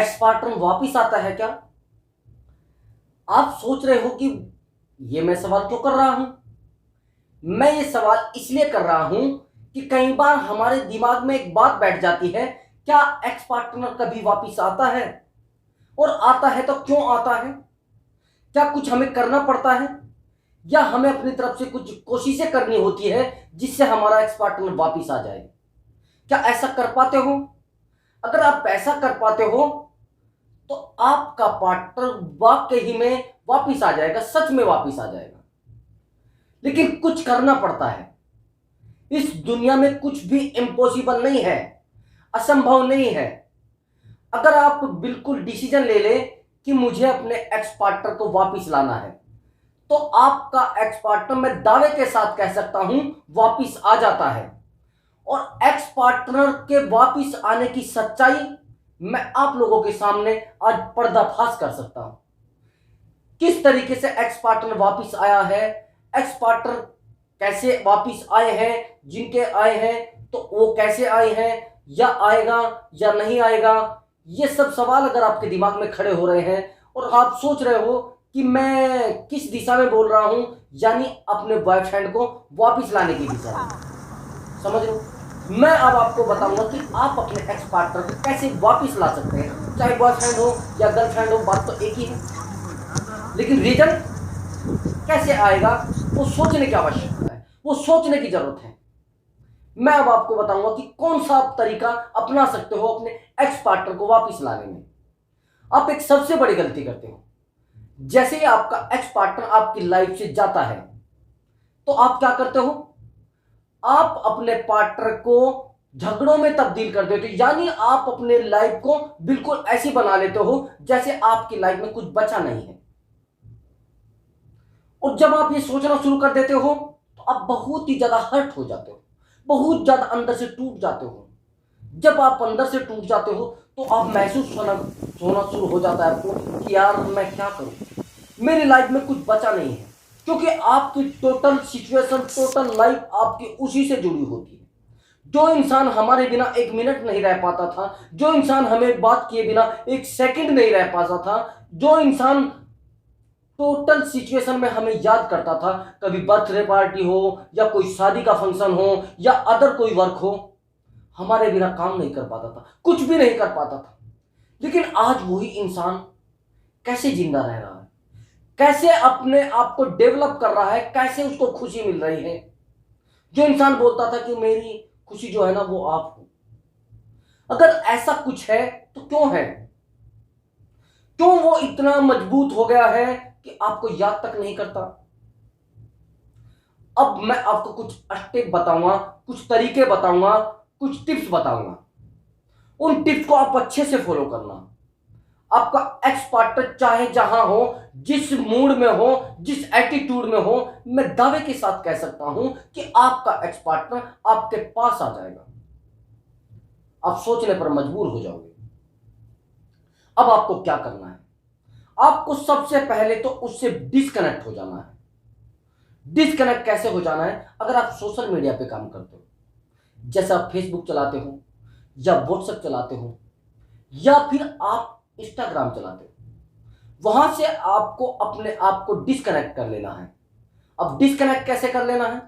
Ex partner वापिस आता है क्या? आप सोच रहे हो कि ये मैं सवाल क्यों कर रहा हूं? मैं ये सवाल इसलिए कर रहा हूं कि कई बार हमारे दिमाग में एक बात बैठ जाती है, क्या एक्स पार्टनर कभी वापिस आता है? और आता है तो क्यों आता है? क्या कुछ हमें करना पड़ता है या हमें अपनी तरफ से कुछ कोशिशें करनी होती है जिससे हमारा एक्स पार्टनर वापिस आ जाए? क्या ऐसा कर पाते हो? अगर आप ऐसा कर पाते हो तो आपका पार्टनर वाकई में वापिस आ जाएगा, सच में वापिस आ जाएगा। लेकिन कुछ करना पड़ता है। इस दुनिया में कुछ भी इम्पॉसिबल नहीं है, असंभव नहीं है। अगर आप बिल्कुल डिसीजन ले ले कि मुझे अपने एक्स पार्टनर को वापिस लाना है, तो आपका एक्स पार्टनर मैं दावे के साथ कह सकता हूं वापिस आ जाता है। और एक्स पार्टनर के वापिस आने की सच्चाई मैं आप लोगों के सामने आज पर्दाफाश कर सकता हूं। किस तरीके से एक्स पार्टनर वापिस आया है, एक्स पार्टनर कैसे वापिस आए हैं, जिनके आए हैं तो वो कैसे आए हैं, या आएगा या नहीं आएगा, ये सब सवाल अगर आपके दिमाग में खड़े हो रहे हैं और आप सोच रहे हो कि मैं किस दिशा में बोल रहा हूं, यानी अपने बॉयफ्रेंड को वापिस लाने की दिशा में, समझ लो। मैं अब आपको बताऊंगा कि आप अपने एक्स पार्टनर को कैसे वापिस ला सकते हैं, चाहे बॉयफ्रेंड हो या गर्लफ्रेंड हो, बात तो एक ही है। लेकिन रीजन कैसे आएगा वो सोचने की आवश्यकता है, वो सोचने की जरूरत है। मैं अब आपको बताऊंगा कि कौन सा आप तरीका अपना सकते हो अपने एक्स पार्टनर को वापस लाने में। आप एक सबसे बड़ी गलती करते हो। जैसे ही आपका एक्स पार्टनर आपकी लाइफ से जाता है तो आप क्या करते हो, आप अपने पार्टनर को झगड़ों में तब्दील कर देते हो, यानी आप अपने लाइफ को बिल्कुल ऐसी बना लेते हो जैसे आपकी लाइफ में कुछ बचा नहीं है। और जब आप ये सोचना शुरू कर देते हो तो आप बहुत ही ज्यादा हर्ट हो जाते हो, बहुत ज्यादा अंदर से टूट जाते हो। जब आप अंदर से टूट जाते हो तो आप महसूस होना शुरू हो जाता है आपको कि यार मैं क्या करूं, मेरी लाइफ में कुछ बचा नहीं है। क्योंकि आपकी टोटल सिचुएशन, टोटल लाइफ आपकी उसी से जुड़ी होती है। जो इंसान हमारे बिना एक मिनट नहीं रह पाता था, जो इंसान हमें बात किए बिना एक सेकंड नहीं रह पाता था, जो इंसान टोटल सिचुएशन में हमें याद करता था, कभी बर्थडे पार्टी हो या कोई शादी का फंक्शन हो या अदर कोई वर्क हो, हमारे बिना काम नहीं कर पाता था, कुछ भी नहीं कर पाता था। लेकिन आज वही इंसान कैसे जिंदा रह रहा है, कैसे अपने आप को डेवलप कर रहा है, कैसे उसको खुशी मिल रही है। जो इंसान बोलता था कि मेरी खुशी जो है ना वो आप हो, अगर ऐसा कुछ है तो क्यों है, क्यों वो इतना मजबूत हो गया है कि आपको याद तक नहीं करता। अब मैं आपको कुछ स्टेप बताऊंगा, कुछ तरीके बताऊंगा, कुछ टिप्स बताऊंगा। उन टिप्स को आप अच्छे से फॉलो करना। आपका एक्स पार्टनर चाहे जहां हो, जिस मूड में हो, जिस एटीट्यूड में हो, मैं दावे के साथ कह सकता हूं कि आपका एक्स पार्टनर आपके पास आ जाएगा। आप सोचने पर मजबूर हो जाओगे। अब आपको क्या करना है, आपको सबसे पहले तो उससे डिस्कनेक्ट हो जाना है। डिस्कनेक्ट कैसे हो जाना है, अगर आप सोशल मीडिया पे काम करते हो, जैसे आप फेसबुक चलाते हो या व्हाट्सएप चलाते हो या फिर आप इंस्टाग्राम चलाते हो, वहां से आपको अपने आप को डिस्कनेक्ट कर लेना है। अब डिस्कनेक्ट कैसे कर लेना है,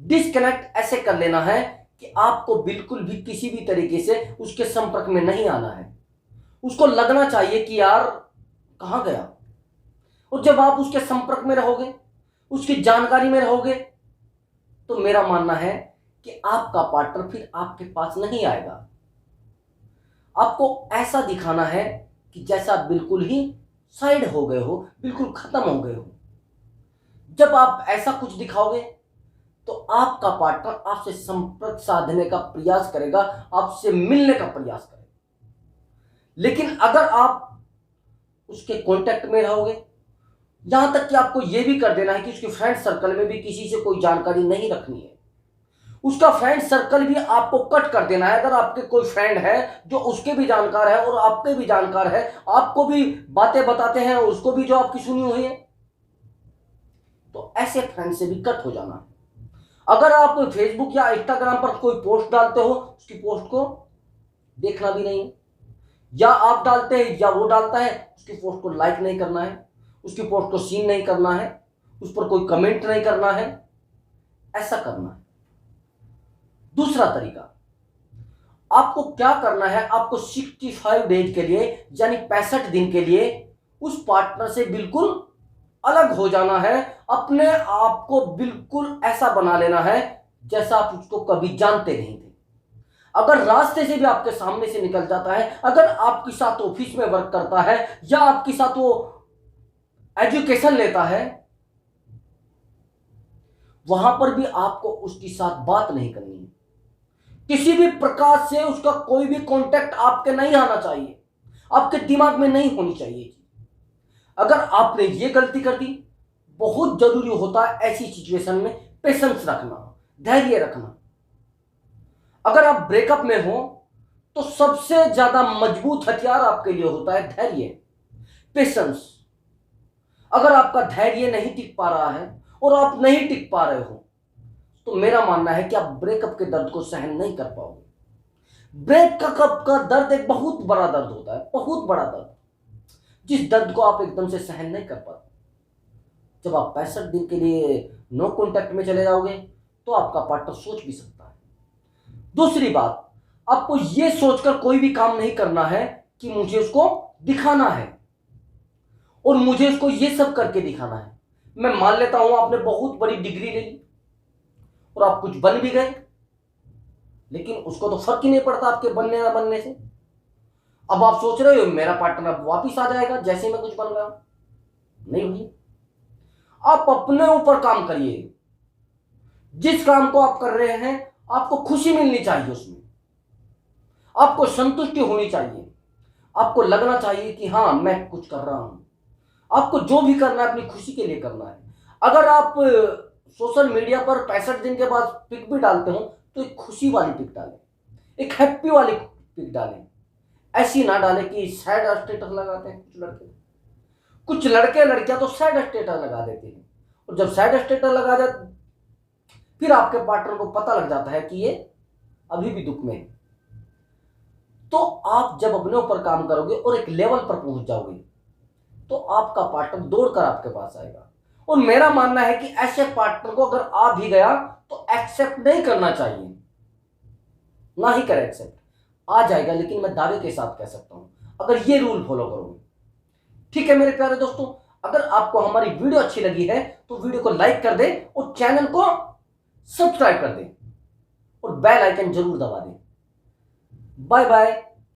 डिस्कनेक्ट ऐसे कर लेना है कि आपको बिल्कुल भी किसी भी तरीके से उसके संपर्क में नहीं आना है। उसको लगना चाहिए कि यार कहां गया। और जब आप उसके संपर्क में रहोगे, उसकी जानकारी में रहोगे, तो मेरा मानना है कि आपका पार्टनर फिर आपके पास नहीं आएगा। आपको ऐसा दिखाना है कि जैसा बिल्कुल ही साइड हो गए हो, बिल्कुल खत्म हो गए हो। जब आप ऐसा कुछ दिखाओगे तो आपका पार्टनर आपसे संपर्क साधने का प्रयास करेगा, आपसे मिलने का प्रयास करेगा। लेकिन अगर आप उसके कांटेक्ट में रहोगे, यहां तक कि आपको यह भी कर देना है कि उसके फ्रेंड सर्कल में भी किसी से कोई जानकारी नहीं रखनी है, उसका फ्रेंड सर्कल भी आपको कट कर देना है। अगर आपके कोई फ्रेंड है जो उसके भी जानकार है और आपके भी जानकार है, आपको भी बातें बताते हैं, उसको भी जो आपकी सुनी हुई है, तो ऐसे फ्रेंड से भी कट हो जाना है। अगर आप फेसबुक या इंस्टाग्राम पर कोई पोस्ट डालते हो, उसकी पोस्ट को देखना भी नहीं है, या आप डालते हैं या वो डालता है, उसकी पोस्ट को लाइक नहीं करना है, उसकी पोस्ट को सीन नहीं करना है, उस पर कोई कमेंट नहीं करना है, ऐसा करना है। दूसरा तरीका, आपको क्या करना है, आपको 65 डेज के लिए यानी 65 दिन के लिए उस पार्टनर से बिल्कुल अलग हो जाना है। अपने आप को बिल्कुल ऐसा बना लेना है जैसा आप उसको कभी जानते नहीं थे। अगर रास्ते से भी आपके सामने से निकल जाता है, अगर आपके साथ ऑफिस में वर्क करता है या आपके साथ वो एजुकेशन लेता है, वहां पर भी आपको उसके साथ बात नहीं करनी है। किसी भी प्रकार से उसका कोई भी कांटेक्ट आपके नहीं आना चाहिए, आपके दिमाग में नहीं होनी चाहिए। अगर आपने ये गलती कर दी, बहुत जरूरी होता है ऐसी सिचुएशन में पेशेंस रखना, धैर्य रखना। अगर आप ब्रेकअप में हो तो सबसे ज्यादा मजबूत हथियार आपके लिए होता है धैर्य, पेशेंस। अगर आपका धैर्य नहीं टिक पा रहा है और आप नहीं टिक पा रहे हो, तो मेरा मानना है कि आप ब्रेकअप के दर्द को सहन नहीं कर पाओगे। ब्रेकअप का दर्द एक बहुत बड़ा दर्द होता है, बहुत बड़ा दर्द, जिस दर्द को आप एकदम से सहन नहीं कर पाते। जब आप 65 दिन के लिए नो कांटेक्ट में चले जाओगे तो आपका पार्टनर सोच भी सकता है। दूसरी बात, आपको यह सोचकर कोई भी काम नहीं करना है कि मुझे उसको दिखाना है और मुझे उसको ये सब करके दिखाना है। मैं मान लेता हूं आपने बहुत बड़ी डिग्री ले ली और आप कुछ बन भी गए, लेकिन उसको तो फर्क ही नहीं पड़ता आपके बनने ना बनने से। अब आप सोच रहे हो मेरा पार्टनर अब वापिस आ जाएगा जैसे मैं कुछ बन रहा हूं। नहीं हुई। आप अपने ऊपर काम करिए। जिस काम को आप कर रहे हैं आपको खुशी मिलनी चाहिए, उसमें आपको संतुष्टि होनी चाहिए, आपको लगना चाहिए कि हाँ मैं कुछ कर रहा हूं। आपको जो भी करना है अपनी खुशी के लिए करना है। अगर आप सोशल मीडिया पर 65 दिन के बाद पिक भी डालते हो तो एक खुशी वाली पिक डालें, एक हैप्पी वाली पिक डालें। ऐसी ना डालें कि सैड स्टेटस लगाते हैं कुछ लड़के लड़कियां तो सैड स्टेटस लगा देते हैं, और जब सैड स्टेटस लगा जाते फिर आपके पार्टनर को पता लग जाता है कि ये अभी भी दुख में है। तो आप जब अपने ऊपर काम करोगे और एक लेवल पर पहुंच जाओगे तो आपका पार्टनर दौड़कर आपके पास आएगा। और मेरा मानना है कि ऐसे पार्टनर को अगर आ भी गया तो एक्सेप्ट नहीं करना चाहिए, ना ही करे एक्सेप्ट, आ जाएगा। लेकिन मैं दावे के साथ कह सकता हूं अगर ये रूल फॉलो करोगे। ठीक है मेरे प्यारे दोस्तों, अगर आपको हमारी वीडियो अच्छी लगी है तो वीडियो को लाइक कर दें और चैनल को सब्सक्राइब कर दें और बेल आइकन जरूर दबा दें। Bye bye.